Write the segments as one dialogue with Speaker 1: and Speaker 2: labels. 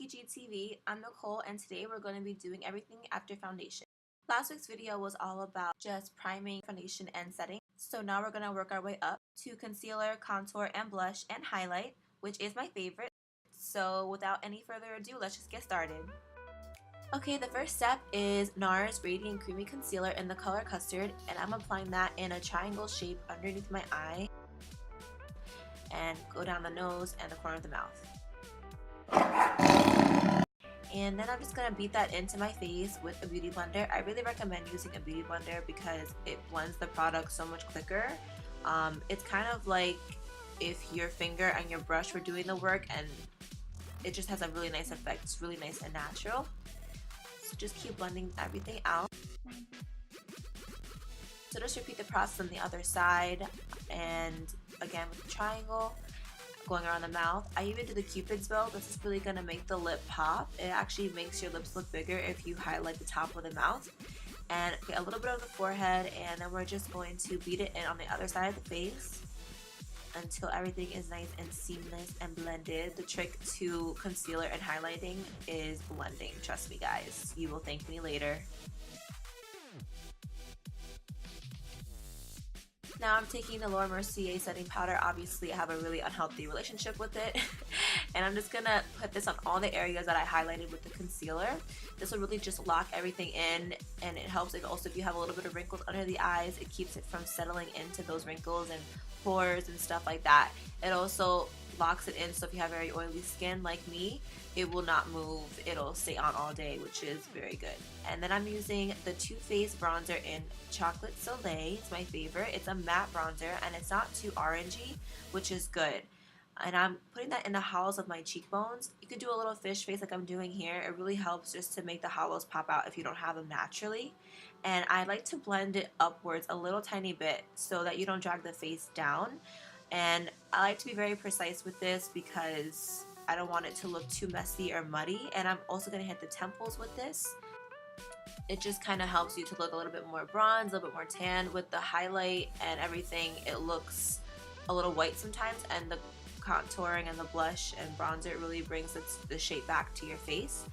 Speaker 1: Niki GTV. I'm Nicole, and today we're going to be doing everything after foundation. Last week's video was all about just priming, foundation, and setting. So now we're going to work our way up to concealer, contour, and blush, and highlight, which is my favorite. So without any further ado, let's just get started. Okay, the first step is NARS Radiant Creamy Concealer in the color Custard, and I'm applying that in a triangle shape underneath my eye and go down the nose and the corner of the mouth. And then I'm just going to beat that into my face with a beauty blender. I really recommend using a beauty blender because it blends the product so much quicker. It's kind of like if your finger and your brush were doing the work, and it just has a really nice effect. It's really nice and natural. So just keep blending everything out. So just repeat the process on the other side, and again with the triangle, going around the mouth. I even do the Cupid's bow. This is really going to make the lip pop. It actually makes your lips look bigger if you highlight the top of the mouth. And get a little bit of the forehead, and then we're just going to beat it in on the other side of the face until everything is nice and seamless and blended. The trick to concealer and highlighting is blending. Trust me guys, you will thank me later. Now I'm taking the Mercier setting powder. Obviously I have a really unhealthy relationship with it and I'm just gonna put this on all the areas that I highlighted with the concealer. This will really just lock everything in, and it helps if you have a little bit of wrinkles under the eyes, it keeps it from settling into those wrinkles and pores and stuff like that. It also locks it in, so if you have very oily skin like me, it will not move. It'll stay on all day, which is very good. And then I'm using the Too Faced bronzer in Chocolate Soleil. It's my favorite. It's a matte bronzer and it's not too orangey, which is good. And I'm putting that in the hollows of my cheekbones. You could do a little fish face like I'm doing here. It really helps just to make the hollows pop out if you don't have them naturally. And I like to blend it upwards a little tiny bit so that you don't drag the face down. And I like to be very precise with this because I don't want it to look too messy or muddy. And I'm also going to hit the temples with this. It just kind of helps you to look a little bit more bronze, a little bit more tan. With the highlight and everything, it looks a little white sometimes, and the contouring and the blush and bronzer, it really brings the shape back to your face.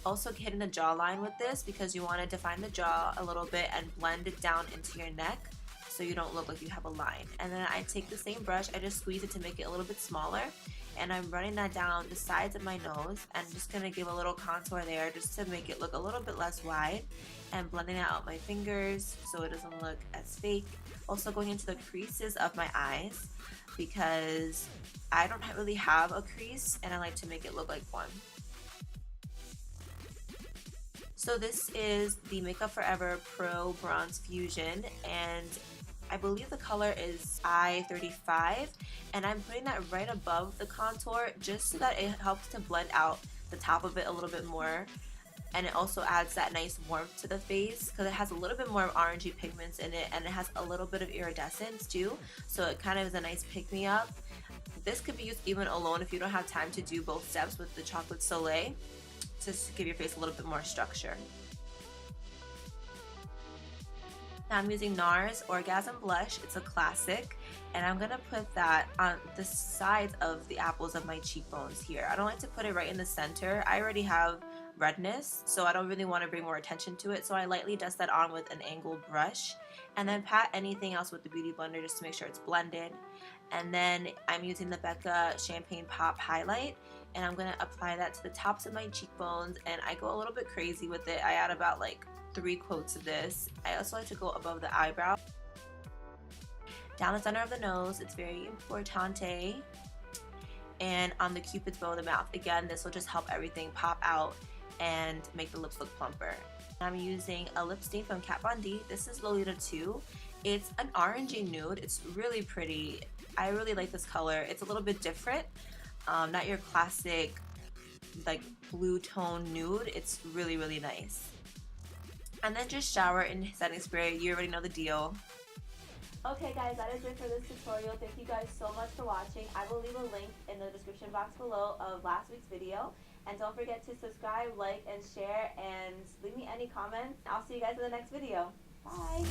Speaker 1: Also hitting the jawline with this because you want to define the jaw a little bit and blend it down into your neck so you don't look like you have a line. And then I take the same brush, I just squeeze it to make it a little bit smaller, and I'm running that down the sides of my nose and just going to give a little contour there just to make it look a little bit less wide, and blending it out with my fingers so it doesn't look as fake. Also going into the creases of my eyes because I don't really have a crease and I like to make it look like one. So this is the Makeup Forever Pro Bronze Fusion, and I believe the color is I-35, and I'm putting that right above the contour just so that it helps to blend out the top of it a little bit more, and it also adds that nice warmth to the face because it has a little bit more orangey pigments in it, and it has a little bit of iridescence too, so it kind of is a nice pick-me-up. This could be used even alone if you don't have time to do both steps with the Chocolate Soleil, just to give your face a little bit more structure. Now I'm using NARS Orgasm Blush. It's a classic, and I'm gonna put that on the sides of the apples of my cheekbones here. I don't like to put it right in the center. I already have redness, so I don't really want to bring more attention to it, so I lightly dust that on with an angled brush and then pat anything else with the beauty blender just to make sure it's blended. And then I'm using the Becca Champagne Pop highlight, and I'm gonna apply that to the tops of my cheekbones, and I go a little bit crazy with it. I add about like 3 quotes of this. I also like to go above the eyebrow, down the center of the nose. It's very importante, and on the Cupid's bow of the mouth. Again, this will just help everything pop out and make the lips look plumper. I'm using a lip stain from Kat Von D. This is Lolita 2. It's an orangey nude. It's really pretty. I really like this color. It's a little bit different. Not your classic like blue tone nude. It's really, really nice. And then just shower in setting spray. You already know the deal. Okay guys, that is it for this tutorial. Thank you guys so much for watching. I will leave a link in the description box below of last week's video. And don't forget to subscribe, like, and share, and leave me any comments. I'll see you guys in the next video. Bye!